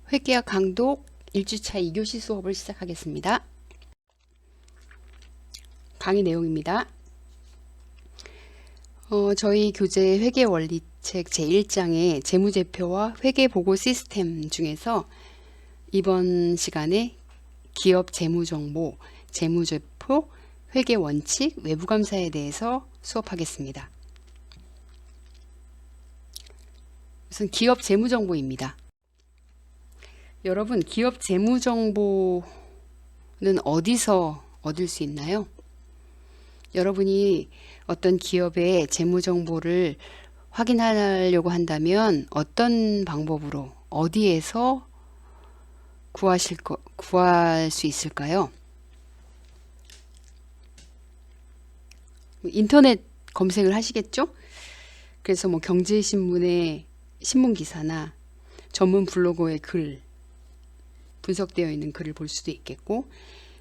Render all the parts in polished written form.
회계학 강독 1주차 2교시 수업을 시작하겠습니다. 강의 내용입니다. 저희 교재 회계원리책 제1장의 재무제표와 회계보고 시스템 중에서 이번 시간에 기업 재무정보, 재무제표, 회계원칙, 외부감사에 대해서 수업하겠습니다. 우선 기업 재무정보입니다. 여러분, 기업 재무정보는 어디서 얻을 수 있나요? 여러분이 어떤 기업의 재무정보를 확인하려고 한다면 어떤 방법으로, 어디에서 구할 수 있을까요? 인터넷 검색을 하시겠죠? 그래서 경제신문의 신문기사나 전문 블로거의 글, 분석되어 있는 글을 볼 수도 있겠고,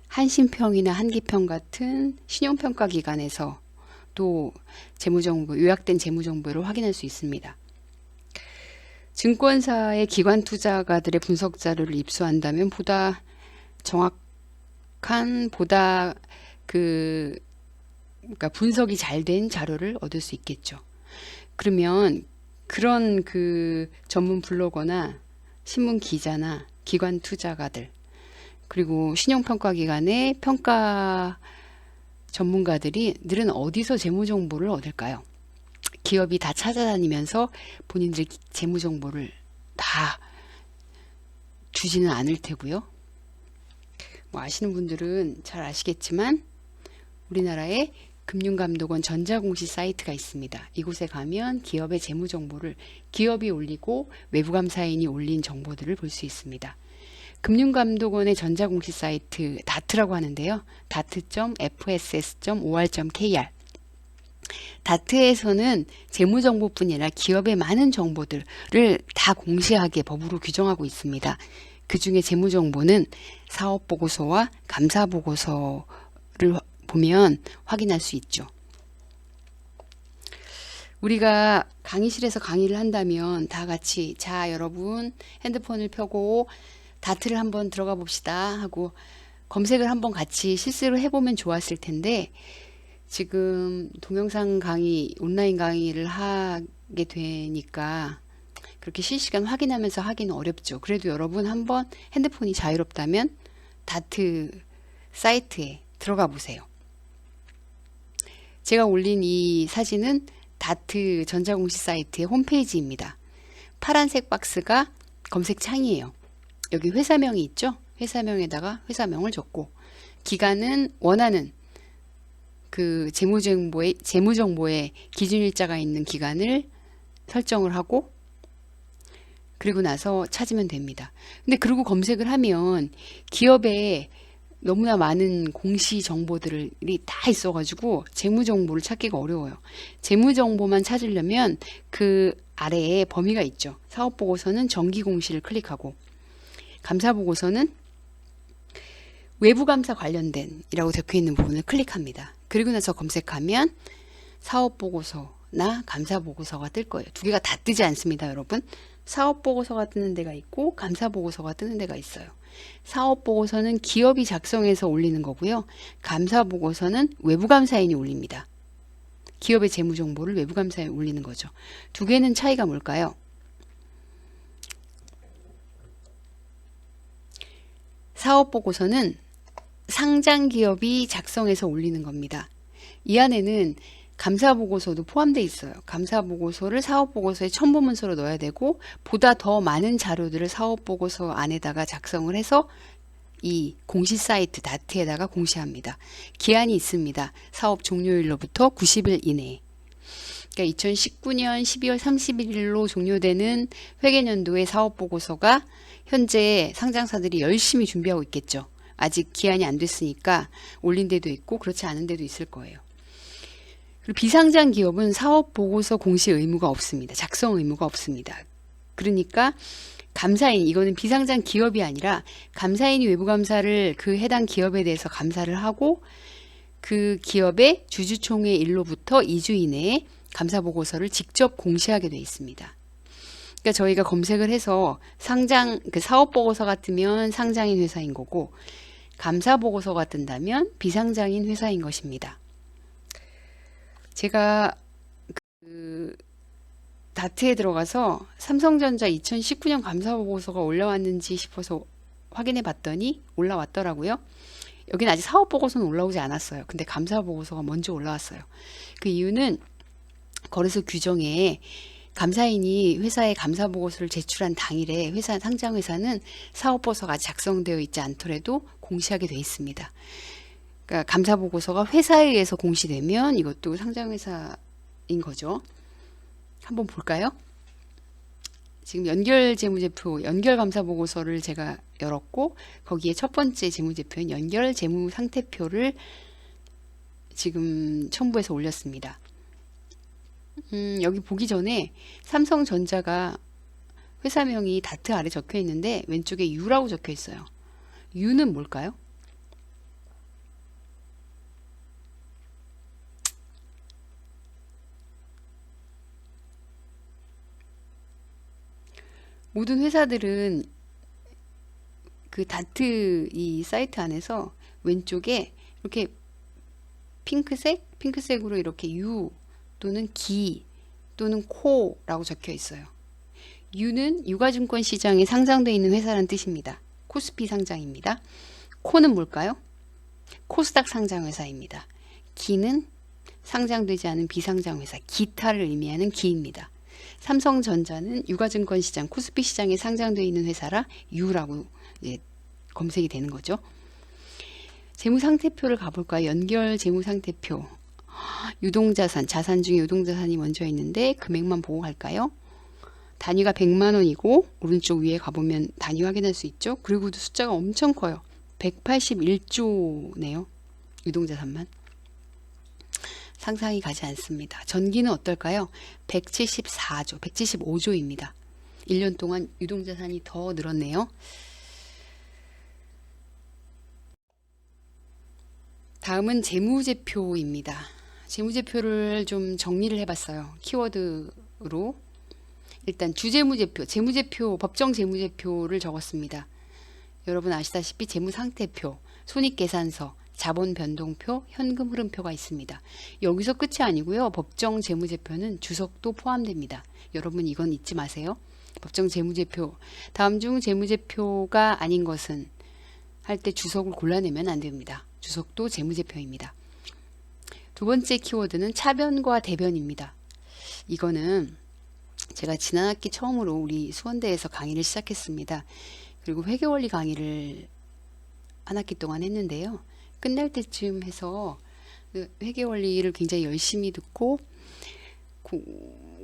한신평이나 한기평 같은 신용평가 기관에서 또 재무정보, 요약된 재무정보를 확인할 수 있습니다. 증권사의 기관 투자가들의 분석 자료를 입수한다면 보다 정확한, 그러니까 분석이 잘 된 자료를 얻을 수 있겠죠. 그러면 그런 전문 블로거나 신문 기자나 기관 투자가들, 그리고 신용평가기관의 평가 전문가들은 어디서 재무정보를 얻을까요? 기업이 다 찾아다니면서 본인들의 재무정보를 다 주지는 않을 테고요. 아시는 분들은 잘 아시겠지만 우리나라에 금융감독원 전자공시 사이트가 있습니다. 이곳에 가면 기업의 재무정보를 기업이 올리고 외부감사인이 올린 정보들을 볼 수 있습니다. 금융감독원의 전자공시 사이트 다트라고 하는데요. dart.fss.or.kr 다트에서는 재무정보뿐이 아니라 기업의 많은 정보들을 다 공시하게 법으로 규정하고 있습니다. 그 중에 재무정보는 사업보고서와 감사보고서를 보면 확인할 수 있죠. 우리가 강의실에서 강의를 한다면 다 같이, 자, 여러분 핸드폰을 펴고 다트를 한번 들어가 봅시다 하고 검색을 한번 같이 실제로 해보면 좋았을 텐데, 지금 동영상 강의, 온라인 강의를 하게 되니까 그렇게 실시간 확인하면서 하기는 어렵죠. 그래도 여러분 한번 핸드폰이 자유롭다면 다트 사이트에 들어가 보세요. 제가 올린 이 사진은 다트 전자공시 사이트의 홈페이지입니다. 파란색 박스가 검색창이에요. 여기 회사명이 있죠? 회사명에다가 회사명을 적고, 기간은 원하는 재무정보에 기준일자가 있는 기간을 설정을 하고, 그리고 나서 찾으면 됩니다. 근데 그리고 검색을 하면 기업에 너무나 많은 공시 정보들이 다 있어가지고 재무정보를 찾기가 어려워요. 재무정보만 찾으려면 그 아래에 범위가 있죠. 사업보고서는 정기공시를 클릭하고, 감사보고서는 외부감사 관련된 이라고 적혀있는 부분을 클릭합니다. 그리고 나서 검색하면 사업보고서나 감사보고서가 뜰 거예요. 두 개가 다 뜨지 않습니다, 여러분. 사업보고서가 뜨는 데가 있고 감사보고서가 뜨는 데가 있어요. 사업보고서는 기업이 작성해서 올리는 거고요. 감사보고서는 외부감사인이 올립니다. 기업의 재무정보를 외부감사에 올리는 거죠. 두 개는 차이가 뭘까요? 사업보고서는 상장기업이 작성해서 올리는 겁니다. 이 안에는 감사보고서도 포함되어 있어요. 감사보고서를 사업보고서에 첨부문서로 넣어야 되고, 보다 더 많은 자료들을 사업보고서 안에다가 작성을 해서 이 공시 사이트 다트에다가 공시합니다. 기한이 있습니다. 사업 종료일로부터 90일 이내에. 그러니까 2019년 12월 31일로 종료되는 회계년도의 사업보고서가 현재 상장사들이 열심히 준비하고 있겠죠. 아직 기한이 안 됐으니까 올린 데도 있고 그렇지 않은 데도 있을 거예요. 그리고 비상장 기업은 사업보고서 공시 의무가 없습니다. 작성 의무가 없습니다. 그러니까 감사인, 이거는 비상장 기업이 아니라 감사인이 외부감사를 그 해당 기업에 대해서 감사를 하고, 그 기업의 주주총회 일로부터 2주 이내에 감사보고서를 직접 공시하게 되어 있습니다. 그러니까 저희가 검색을 해서 상장, 그 사업 보고서 같으면 상장인 회사인 거고, 감사 보고서가 뜬다면 비상장인 회사인 것입니다. 제가 그 다트에 들어가서 삼성전자 2019년 감사 보고서가 올라왔는지 싶어서 확인해 봤더니 올라왔더라고요. 여기는 아직 사업 보고서는 올라오지 않았어요. 근데 감사 보고서가 먼저 올라왔어요. 그 이유는 거래소 규정에 감사인이 회사에 감사 보고서를 제출한 당일에 회사 상장 회사는 사업 보고서가 작성되어 있지 않더라도 공시하게 돼 있습니다. 그러니까 감사 보고서가 회사에 의해서 공시되면 이것도 상장 회사인 거죠. 한번 볼까요? 지금 연결 재무제표, 연결 감사 보고서를 제가 열었고 거기에 첫 번째 재무제표인 연결 재무상태표를 지금 첨부해서 올렸습니다. 여기 보기 전에 삼성전자가 회사명이 다트 아래 적혀 있는데 왼쪽에 U라고 적혀 있어요. U는 뭘까요? 모든 회사들은 그 다트 이 사이트 안에서 왼쪽에 이렇게 핑크색으로 이렇게 U 또는 기 또는 코라고 적혀 있어요. U는 유가증권 시장에 상장되어 있는 회사라는 뜻입니다. 코스피 상장입니다. 코는 뭘까요? 코스닥 상장 회사입니다. 기는 상장되지 않은 비상장 회사, 기타를 의미하는 기입니다. 삼성전자는 유가증권 시장, 코스피 시장에 상장되어 있는 회사라 U라고 이제 검색이 되는 거죠. 재무상태표를 가볼까요? 연결 재무상태표. 유동자산, 자산 중에 유동자산이 먼저 있는데 금액만 보고 갈까요? 단위가 100만 원이고 오른쪽 위에 가보면 단위 확인할 수 있죠. 그리고 숫자가 엄청 커요. 181조네요. 유동자산만. 상상이 가지 않습니다. 전기는 어떨까요? 174조, 175조입니다. 1년 동안 유동자산이 더 늘었네요. 다음은 재무제표입니다. 재무제표를 좀 정리를 해봤어요. 키워드로. 일단 주재무제표, 재무제표, 법정 재무제표를 적었습니다. 여러분 아시다시피 재무상태표, 손익계산서, 자본변동표, 현금흐름표가 있습니다. 여기서 끝이 아니고요. 법정 재무제표는 주석도 포함됩니다. 여러분 이건 잊지 마세요. 법정 재무제표, 다음 중 재무제표가 아닌 것은 할 때 주석을 골라내면 안 됩니다. 주석도 재무제표입니다. 두 번째 키워드는 차변과 대변입니다. 이거는 제가 지난 학기 처음으로 우리 수원대에서 강의를 시작했습니다. 그리고 회계원리 강의를 한 학기 동안 했는데요. 끝날 때쯤 해서 회계원리를 굉장히 열심히 듣고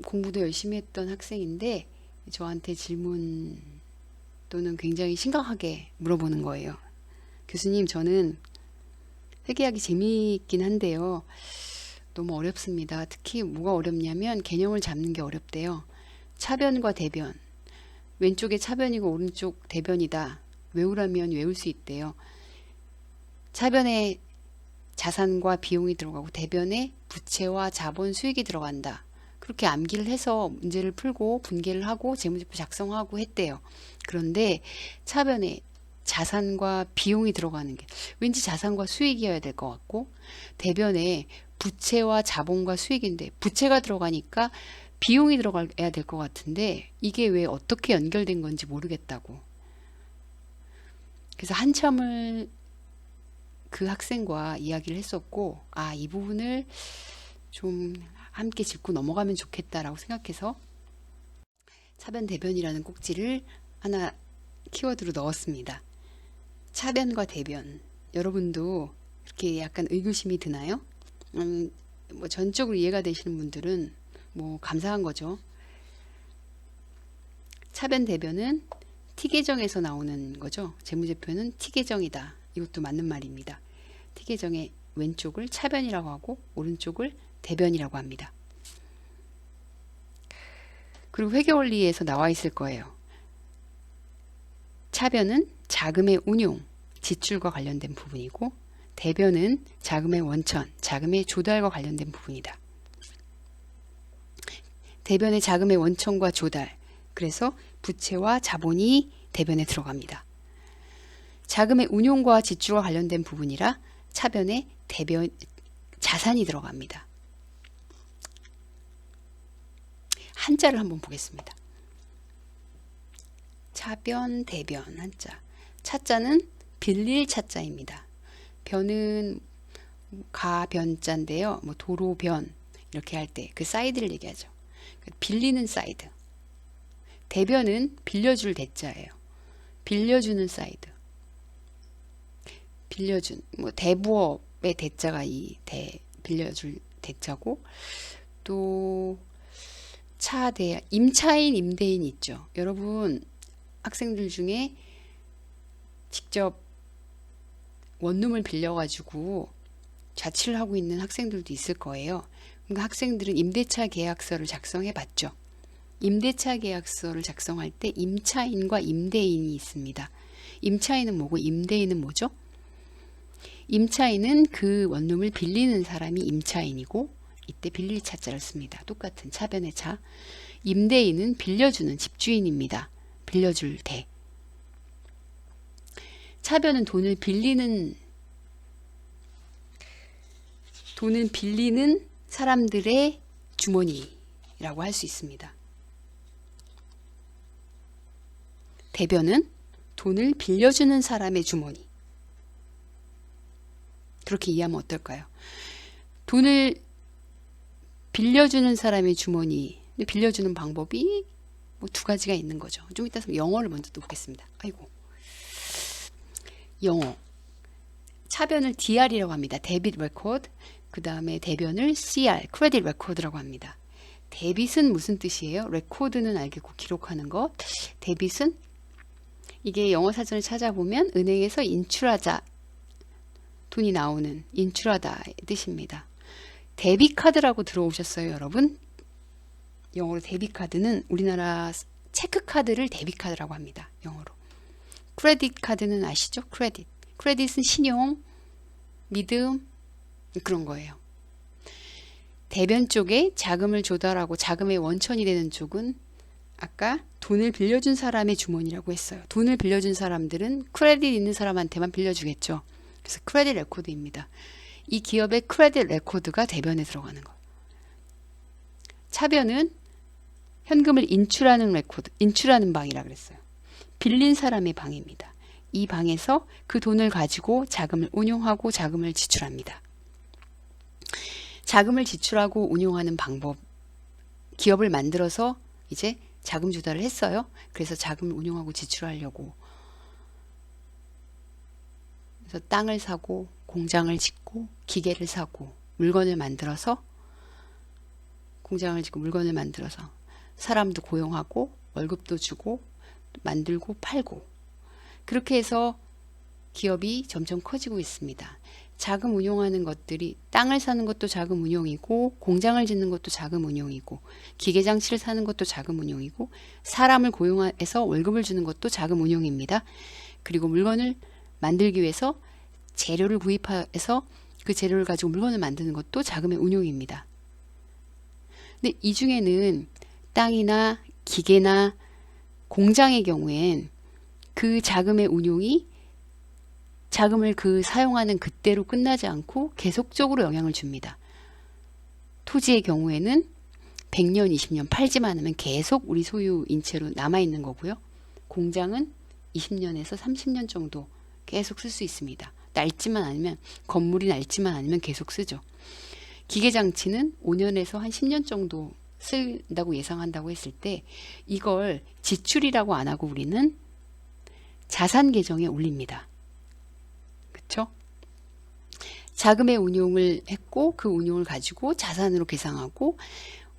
공부도 열심히 했던 학생인데 저한테 질문 또는 굉장히 심각하게 물어보는 거예요. 교수님, 저는 회계하기 재미있긴 한데요. 너무 어렵습니다. 특히 뭐가 어렵냐면 개념을 잡는 게 어렵대요. 차변과 대변. 왼쪽에 차변이고 오른쪽 대변이다. 외우라면 외울 수 있대요. 차변에 자산과 비용이 들어가고 대변에 부채와 자본 수익이 들어간다. 그렇게 암기를 해서 문제를 풀고 분개를 하고 재무제표 작성하고 했대요. 그런데 차변에 자산과 비용이 들어가는 게 왠지 자산과 수익이어야 될 것 같고 대변에 부채와 자본과 수익인데 부채가 들어가니까 비용이 들어가야 될 것 같은데 이게 왜 어떻게 연결된 건지 모르겠다고. 그래서 한참을 그 학생과 이야기를 했었고 이 부분을 좀 함께 짚고 넘어가면 좋겠다라고 생각해서 차변 대변이라는 꼭지를 하나 키워드로 넣었습니다. 차변과 대변. 여러분도 이렇게 약간 의구심이 드나요? 뭐 전적으로 이해가 되시는 분들은 뭐 감사한 거죠. 차변 대변은 T계정에서 나오는 거죠. 재무제표는 T계정이다. 이것도 맞는 말입니다. T계정의 왼쪽을 차변이라고 하고 오른쪽을 대변이라고 합니다. 그리고 회계원리에서 나와 있을 거예요. 차변은 자금의 운용, 지출과 관련된 부분이고 대변은 자금의 원천, 자금의 조달과 관련된 부분이다. 대변의 자금의 원천과 조달, 그래서 부채와 자본이 대변에 들어갑니다. 자금의 운용과 지출과 관련된 부분이라 차변에 대변 자산이 들어갑니다. 한자를 한번 보겠습니다. 차변, 대변 한자. 차자는 빌릴 차자입니다. 변은 가변자인데요. 뭐 도로변 이렇게 할 때 그 사이드를 얘기하죠. 빌리는 사이드. 대변은 빌려줄 대자예요. 빌려주는 사이드. 빌려준 뭐 대부업의 대자가 빌려줄 대자고, 또 차대 임차인 임대인 있죠. 여러분 학생들 중에 직접 원룸을 빌려가지고 자취를 하고 있는 학생들도 있을 거예요. 그러니까 학생들은 임대차 계약서를 작성해 봤죠. 임대차 계약서를 작성할 때 임차인과 임대인이 있습니다. 임차인은 뭐고 임대인은 뭐죠? 임차인은 그 원룸을 빌리는 사람이 임차인이고, 이때 빌릴 차자를 씁니다. 똑같은 차변의 차. 임대인은 빌려주는 집주인입니다. 빌려줄 대. 차변은 돈을 빌리는 사람들의 주머니라고 할 수 있습니다. 대변은 돈을 빌려주는 사람의 주머니. 그렇게 이해하면 어떨까요? 돈을 빌려주는 사람의 주머니. 빌려주는 방법이 뭐 두 가지가 있는 거죠. 좀 이따 영어를 먼저 또 보겠습니다. 아이고. 영어. 차변을 DR이라고 합니다. 데빗 레코드. 그 다음에 대변을 CR, 크레딧 레코드라고 합니다. 데빗은 무슨 뜻이에요? 레코드는 알겠고 기록하는 것. 데빗은 이게 영어 사전을 찾아보면 은행에서 인출하자, 돈이 나오는 인출하다의 뜻입니다. 데빗 카드라고 들어오셨어요, 여러분? 영어로 데빗 카드는 우리나라 체크 카드를 데빗 카드라고 합니다. 영어로. 크레딧 카드는 아시죠? 크레딧. 크레딧은 신용, 믿음 그런 거예요. 대변 쪽에 자금을 조달하고 자금의 원천이 되는 쪽은 아까 돈을 빌려준 사람의 주머니라고 했어요. 돈을 빌려준 사람들은 크레딧 있는 사람한테만 빌려주겠죠. 그래서 크레딧 레코드입니다. 이 기업의 크레딧 레코드가 대변에 들어가는 거. 차변은 현금을 인출하는 레코드, 인출하는 방이라 그랬어요. 빌린 사람의 방입니다. 이 방에서 그 돈을 가지고 자금을 운용하고 자금을 지출합니다. 자금을 지출하고 운용하는 방법. 기업을 만들어서 이제 자금 조달을 했어요. 그래서 자금을 운용하고 지출하려고. 그래서 땅을 사고 공장을 짓고 기계를 사고 물건을 만들어서 공장을 짓고 물건을 만들어서 사람도 고용하고 월급도 주고 만들고 팔고, 그렇게 해서 기업이 점점 커지고 있습니다. 자금 운용하는 것들이 땅을 사는 것도 자금 운용이고, 공장을 짓는 것도 자금 운용이고, 기계 장치를 사는 것도 자금 운용이고, 사람을 고용해서 월급을 주는 것도 자금 운용입니다. 그리고 물건을 만들기 위해서 재료를 구입해서 그 재료를 가지고 물건을 만드는 것도 자금의 운용입니다. 근데 이 중에는 땅이나 기계나 공장의 경우엔 그 자금의 운용이 자금을 사용하는 그때로 끝나지 않고 계속적으로 영향을 줍니다. 토지의 경우에는 100년, 20년 팔지만 않으면 계속 우리 소유인 채로 남아있는 거고요. 공장은 20년에서 30년 정도 계속 쓸 수 있습니다. 낡지만 않으면, 건물이 낡지만 않으면 계속 쓰죠. 기계장치는 5년에서 한 10년 정도 쓴다고 예상한다고 했을 때 이걸 지출이라고 안 하고 우리는 자산 계정에 올립니다. 그렇죠? 자금의 운용을 했고 그 운용을 가지고 자산으로 계상하고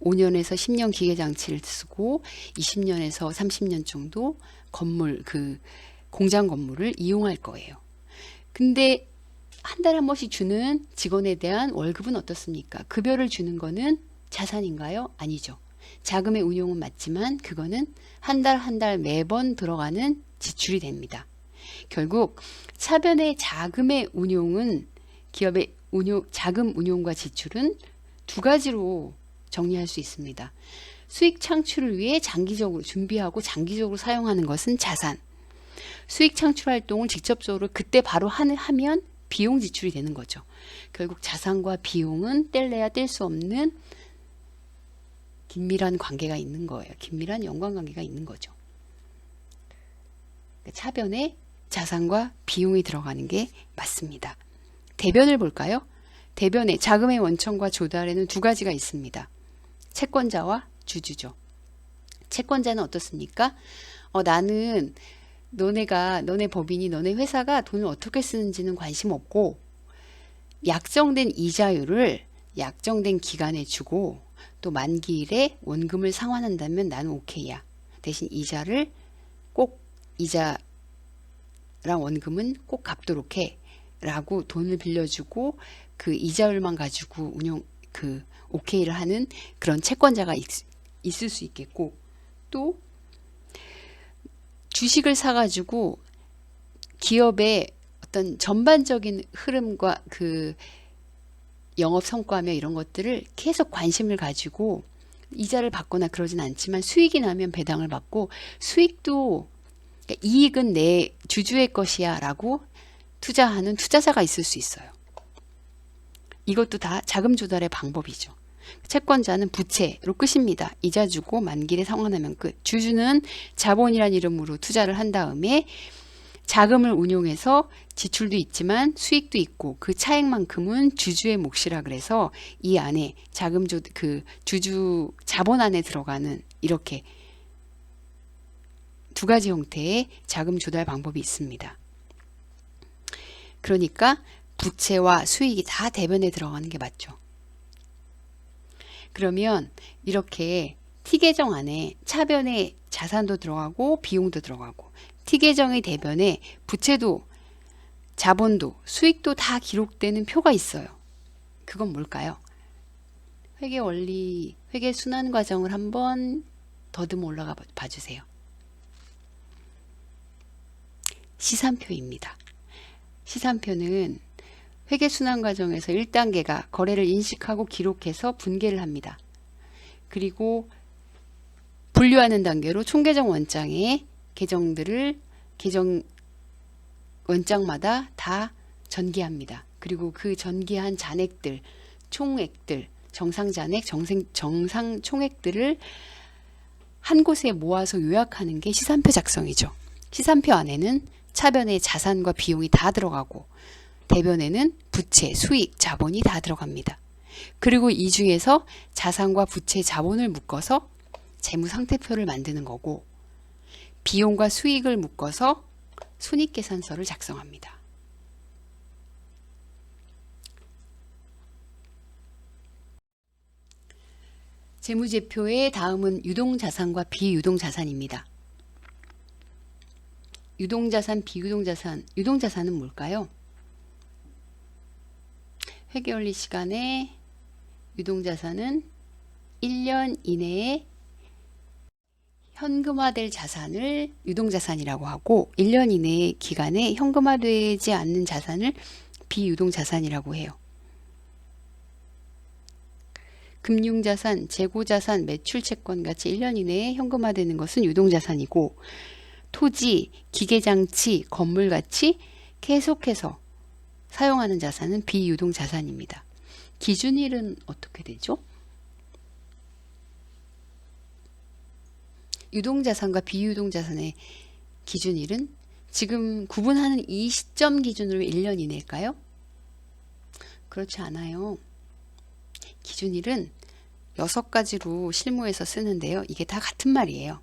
5년에서 10년 기계장치를 쓰고 20년에서 30년 정도 건물, 공장 건물을 이용할 거예요. 근데 한 달에 한 번씩 주는 직원에 대한 월급은 어떻습니까? 급여를 주는 거는 자산인가요? 아니죠. 자금의 운용은 맞지만 그거는 한 달 한 달 매번 들어가는 지출이 됩니다. 결국 차변의 자금의 운용은, 기업의 자금 운용과 지출은 두 가지로 정리할 수 있습니다. 수익 창출을 위해 장기적으로 준비하고 장기적으로 사용하는 것은 자산. 수익 창출 활동을 직접적으로 그때 바로 하면 비용 지출이 되는 거죠. 결국 자산과 비용은 뗄래야 뗄 수 없는 긴밀한 관계가 있는 거예요. 긴밀한 연관관계가 있는 거죠. 차변에 자산과 비용이 들어가는 게 맞습니다. 대변을 볼까요? 대변에 자금의 원천과 조달에는 두 가지가 있습니다. 채권자와 주주죠. 채권자는 어떻습니까? 나는 너네 법인이 너네 회사가 돈을 어떻게 쓰는지는 관심 없고 약정된 이자율을 약정된 기간에 주고 또 만기일에 원금을 상환한다면 나는 오케이야. 대신 이자랑 원금은 꼭 갚도록 해. 라고 돈을 빌려주고 그 이자율만 가지고 오케이를 하는 그런 채권자가 있을 수 있겠고, 또 주식을 사가지고 기업의 어떤 전반적인 흐름과 그 영업 성과며 이런 것들을 계속 관심을 가지고 이자를 받거나 그러진 않지만 수익이 나면 배당을 받고 수익도 그러니까 이익은 내 주주의 것이야 라고 투자하는 투자자가 있을 수 있어요. 이것도 다 자금 조달의 방법이죠. 채권자는 부채로 끝입니다. 이자 주고 만기일에 상환하면 끝. 주주는 자본이란 이름으로 투자를 한 다음에 자금을 운용해서 지출도 있지만 수익도 있고 그 차액만큼은 주주의 몫이라 그래서 이 안에 주주 자본 안에 들어가는 이렇게 두 가지 형태의 자금 조달 방법이 있습니다. 그러니까 부채와 수익이 다 대변에 들어가는 게 맞죠. 그러면 이렇게 T계정 안에 차변에 자산도 들어가고 비용도 들어가고 T계정의 대변에 부채도 자본도 수익도 다 기록되는 표가 있어요. 그건 뭘까요? 회계 원리, 회계 순환 과정을 한번 더듬어 올라가 봐주세요. 시산표입니다. 시산표는 회계 순환 과정에서 1단계가 거래를 인식하고 기록해서 분계를 합니다. 그리고 분류하는 단계로 총계정 원장에 계정 원장마다 다 전기합니다. 그리고 그 전기한 잔액들, 총액들, 정상 잔액, 정상 총액들을 한 곳에 모아서 요약하는 게 시산표 작성이죠. 시산표 안에는 차변에 자산과 비용이 다 들어가고 대변에는 부채, 수익, 자본이 다 들어갑니다. 그리고 이 중에서 자산과 부채, 자본을 묶어서 재무상태표를 만드는 거고 비용과 수익을 묶어서 손익계산서를 작성합니다. 재무제표의 다음은 유동자산과 비유동자산입니다. 유동자산, 비유동자산, 유동자산은 뭘까요? 회계원리 시간에 유동자산은 1년 이내에 현금화될 자산을 유동자산이라고 하고 1년 이내의 기간에 현금화되지 않는 자산을 비유동자산이라고 해요. 금융자산, 재고자산, 매출채권 같이 1년 이내에 현금화되는 것은 유동자산이고 토지, 기계장치, 건물같이 계속해서 사용하는 자산은 비유동자산입니다. 기준일은 어떻게 되죠? 유동자산과 비유동자산의 기준일은 지금 구분하는 이 시점 기준으로 1년 이내일까요? 그렇지 않아요. 기준일은 6가지로 실무에서 쓰는데요. 이게 다 같은 말이에요.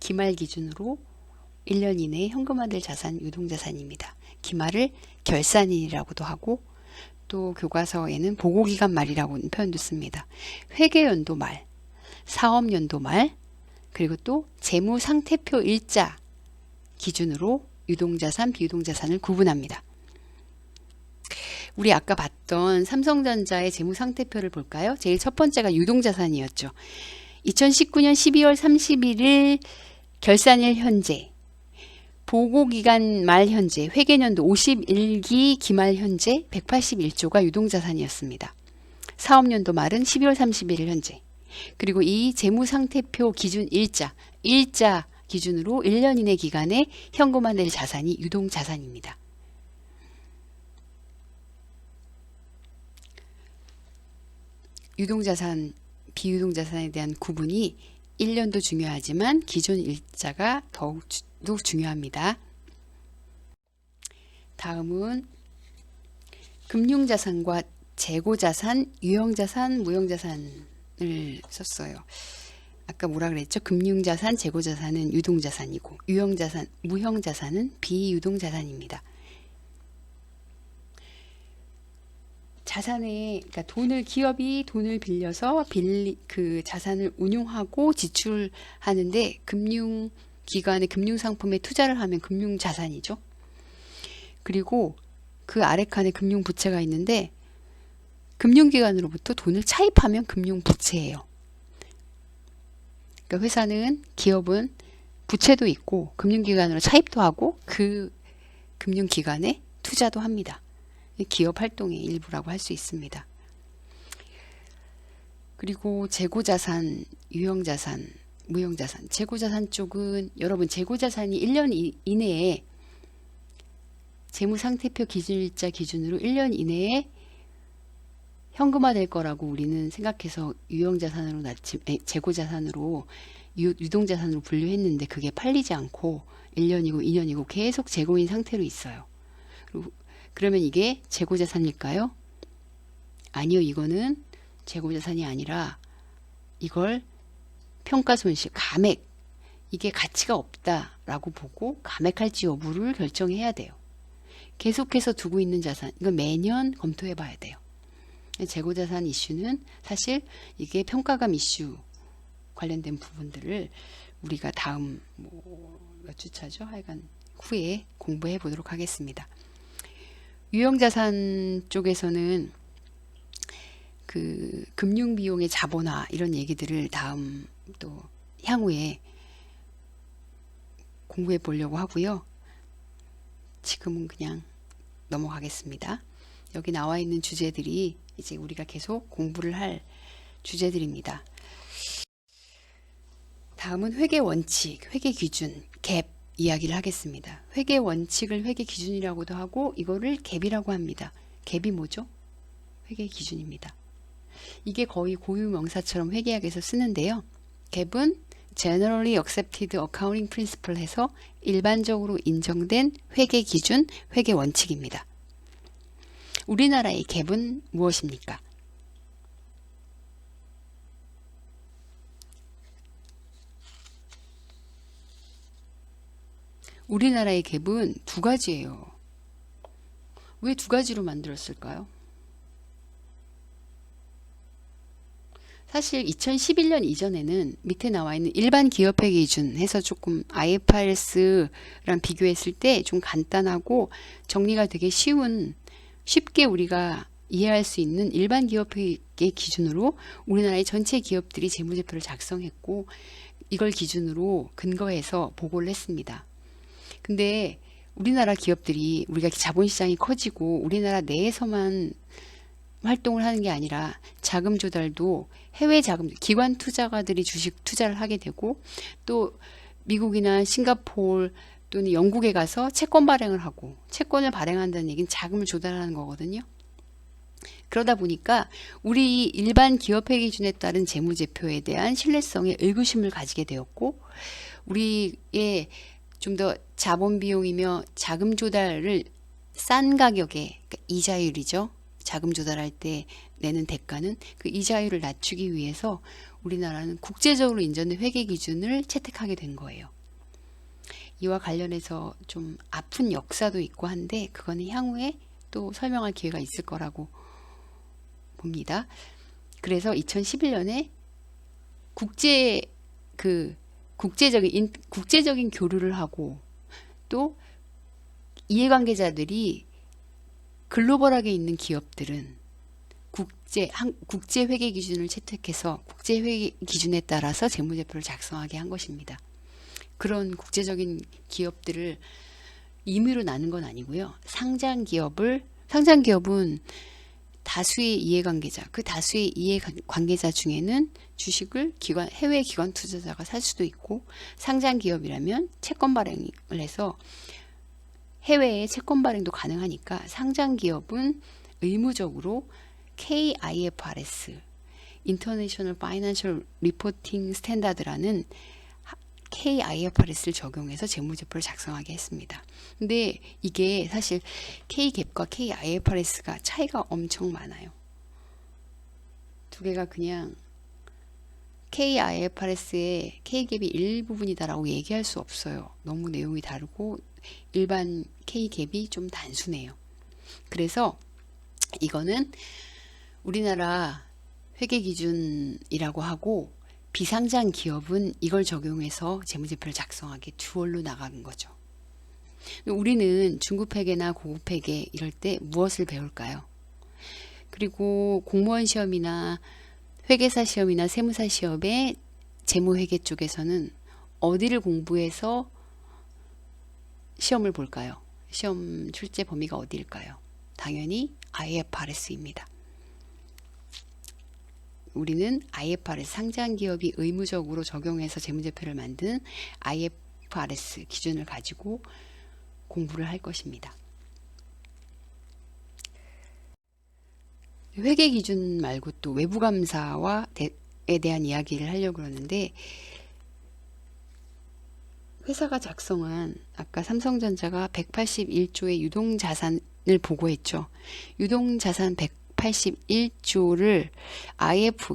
기말 기준으로 1년 이내에 현금화될 자산 유동자산입니다. 기말을 결산일이라고도 하고 또 교과서에는 보고기간 말이라고 표현도 씁니다. 회계연도 말, 사업연도 말, 그리고 또 재무상태표 일자 기준으로 유동자산, 비유동자산을 구분합니다. 우리 아까 봤던 삼성전자의 재무상태표를 볼까요? 제일 첫 번째가 유동자산이었죠. 2019년 12월 31일 결산일 현재, 보고기간 말 현재, 회계년도 51기 기말 현재 181조가 유동자산이었습니다. 사업연도 말은 12월 31일 현재. 그리고 이 재무상태표 기준 일자 기준으로 1년 이내 기간에 현금화될 자산이 유동자산입니다. 유동자산, 비유동자산에 대한 구분이 1년도 중요하지만 기존 일자가 더욱 중요합니다. 다음은 금융자산과 재고자산, 유형자산, 무형자산을 썼어요. 아까 뭐라 그랬죠? 금융자산, 재고자산은 유동자산이고 유형자산, 무형자산은 비유동자산입니다. 자산에, 그러니까 기업이 돈을 빌려서 그 자산을 운용하고 지출하는데 금융기관의 금융상품에 투자를 하면 금융자산이죠. 그리고 그 아래 칸에 금융부채가 있는데 금융기관으로부터 돈을 차입하면 금융부채예요. 그러니까 기업은 부채도 있고 금융기관으로 차입도 하고 그 금융기관에 투자도 합니다. 기업 활동의 일부라고 할 수 있습니다. 그리고 재고자산, 유형자산, 무형자산. 재고자산 쪽은 여러분 재고자산이 1년 이내에 재무상태표 기준일자 기준으로 1년 이내에 현금화될 거라고 우리는 생각해서 재고자산으로 유동자산으로 분류했는데 그게 팔리지 않고 1년이고 2년이고 계속 재고인 상태로 있어요. 그러면 이게 재고자산일까요? 아니요, 이거는 재고자산이 아니라 이걸 평가손실, 감액, 이게 가치가 없다라고 보고 감액할지 여부를 결정해야 돼요. 계속해서 두고 있는 자산, 이건 매년 검토해 봐야 돼요. 재고자산 이슈는 사실 이게 평가감 이슈 관련된 부분들을 우리가 다음 몇 주차죠? 하여간 후에 공부해 보도록 하겠습니다. 유형자산 쪽에서는 그 금융비용의 자본화 이런 얘기들을 다음 또 향후에 공부해 보려고 하고요. 지금은 그냥 넘어가겠습니다. 여기 나와 있는 주제들이 이제 우리가 계속 공부를 할 주제들입니다. 다음은 회계 원칙, 회계 기준, 갭 이야기를 하겠습니다. 회계 원칙을 회계 기준이라고도 하고 이거를 갭이라고 합니다. 갭이 뭐죠? 회계 기준입니다. 이게 거의 고유명사처럼 회계학에서 쓰는데요. 갭은 Generally Accepted Accounting Principle 해서 일반적으로 인정된 회계 기준, 회계 원칙입니다. 우리나라의 갭은 무엇입니까? 우리나라의 갭은 두 가지예요. 왜 두 가지로 만들었을까요? 사실 2011년 이전에는 밑에 나와 있는 일반 기업회계 기준 해서 조금 IFRS랑 비교했을 때 좀 간단하고 정리가 되게 쉽게 우리가 이해할 수 있는 일반 기업회계 기준으로 우리나라의 전체 기업들이 재무제표를 작성했고 이걸 기준으로 근거해서 보고를 했습니다. 근데 우리나라 기업들이 우리가 자본시장이 커지고 우리나라 내에서만 활동을 하는 게 아니라 자금 조달도 해외 자금, 기관 투자가들이 주식 투자를 하게 되고 또 미국이나 싱가포르 또는 영국에 가서 채권 발행을 하고 채권을 발행한다는 얘기는 자금을 조달하는 거거든요. 그러다 보니까 우리 일반 기업회계 기준에 따른 재무제표에 대한 신뢰성에 의구심을 가지게 되었고 우리의 좀 더 자본 비용이며 자금 조달을 싼 가격에 그러니까 이자율이죠. 자금 조달할 때 내는 대가는 그 이자율을 낮추기 위해서 우리나라는 국제적으로 인정된 회계 기준을 채택하게 된 거예요. 이와 관련해서 좀 아픈 역사도 있고 한데 그거는 향후에 또 설명할 기회가 있을 거라고 봅니다. 그래서 2011년에 국제적인 교류를 하고 또 이해관계자들이 글로벌하게 있는 기업들은 국제 회계 기준을 채택해서 국제 회계 기준에 따라서 재무제표를 작성하게 한 것입니다. 그런 국제적인 기업들을 임의로 나눈 건 아니고요. 상장 기업은 다 다수의 이해관계자, 그 다수의 이해관계자 중에는 주식을 해외 기관 투자자가 살 수도 있고, 상장 기업이라면 채권 발행을 해서 해외에 채권 발행도 가능하니까 상장 기업은 의무적으로 KIFRS, International Financial Reporting Standard라는 KIFRS를 적용해서 재무제표를 작성하게 했습니다. 근데 이게 사실 K갭과 KIFRS가 차이가 엄청 많아요. 두 개가 그냥 KIFRS의 K갭이 일부분이다라고 얘기할 수 없어요. 너무 내용이 다르고 일반 K갭이 좀 단순해요. 그래서 이거는 우리나라 회계 기준이라고 하고, 비상장 기업은 이걸 적용해서 재무제표를 작성하게 듀얼로 나가는 거죠. 우리는 중급 회계나 고급 회계 이럴 때 무엇을 배울까요? 그리고 공무원 시험이나 회계사 시험이나 세무사 시험의 재무회계 쪽에서는 어디를 공부해서 시험을 볼까요? 시험 출제 범위가 어디일까요? 당연히 IFRS입니다. 우리는 IFRS, 상장 기업이 의무적으로 적용해서 재무제표를 만든 IFRS 기준을 가지고 공부를 할 것입니다. 회계 기준 말고 또 외부 감사에 대한 이야기를 하려고 그러는데, 회사가 작성한 아까 삼성전자가 181조의 유동자산을 보고했죠. 유동자산 181조를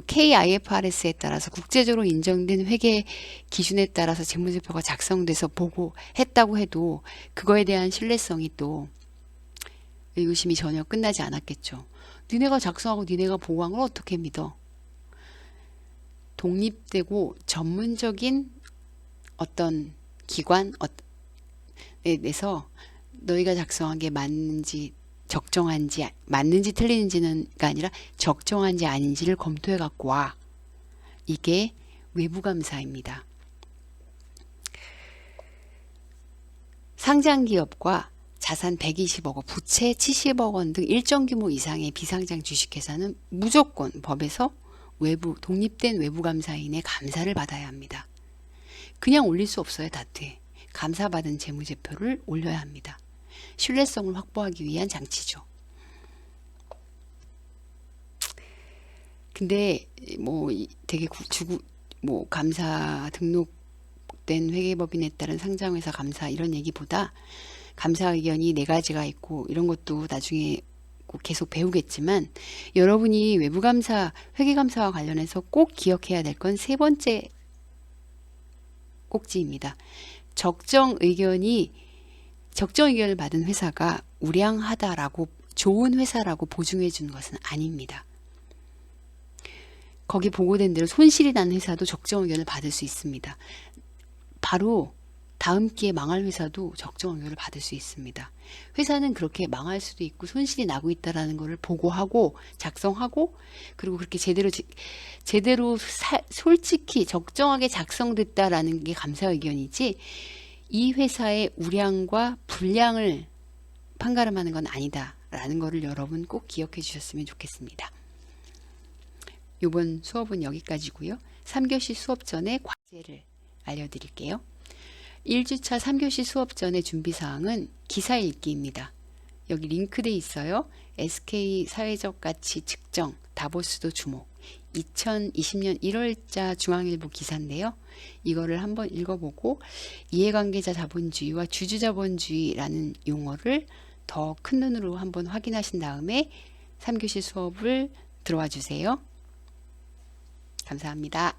KIFRS에 따라서 국제적으로 인정된 회계 기준에 따라서 재무제표가 작성돼서 보고했다고 해도 그거에 대한 신뢰성이 또 의구심이 전혀 끝나지 않았겠죠. 니네가 작성하고 니네가 보고한 걸 어떻게 믿어? 독립되고 전문적인 어떤 기관에 대해서 너희가 작성한 게 맞는지 틀리는지가 아니라 적정한지 아닌지를 검토해 갖고 와. 이게 외부 감사입니다. 상장 기업과 자산 120억 원, 부채 70억 원 등 일정 규모 이상의 비상장 주식회사는 무조건 법에서 독립된 외부 감사인의 감사를 받아야 합니다. 그냥 올릴 수 없어요. 다투에. 감사받은 재무제표를 올려야 합니다. 신뢰성을 확보하기 위한 장치죠. 근데 되게 감사 등록된 회계법인에 따른 상장회사 감사 이런 얘기보다 감사 의견이 4가지가 있고 이런 것도 나중에 계속 배우겠지만, 여러분이 외부 감사, 회계 감사와 관련해서 꼭 기억해야 될 건 3번째 꼭지입니다. 적정 의견을 받은 회사가 우량하다라고, 좋은 회사라고 보증해 주는 것은 아닙니다. 거기 보고된 대로 손실이 난 회사도 적정 의견을 받을 수 있습니다. 바로 다음 기회에 망할 회사도 적정 의견을 받을 수 있습니다. 회사는 그렇게 망할 수도 있고 손실이 나고 있다라는 것을 보고하고 작성하고, 그리고 그렇게 제대로 솔직히 적정하게 작성됐다라는 게 감사 의견이지, 이 회사의 우량과 불량을 판가름하는 건 아니다라는 것을 여러분 꼭 기억해 주셨으면 좋겠습니다. 이번 수업은 여기까지고요. 3교시 수업 전에 과제를 알려드릴게요. 1주차 3교시 수업 전에 준비사항은 기사 읽기입니다. 여기 링크돼 있어요. SK 사회적 가치 측정, 다보스도 주목. 2020년 1월자 중앙일보 기사인데요. 이거를 한번 읽어보고 이해관계자 자본주의와 주주자본주의라는 용어를 더 큰 눈으로 한번 확인하신 다음에 3교시 수업을 들어와 주세요. 감사합니다.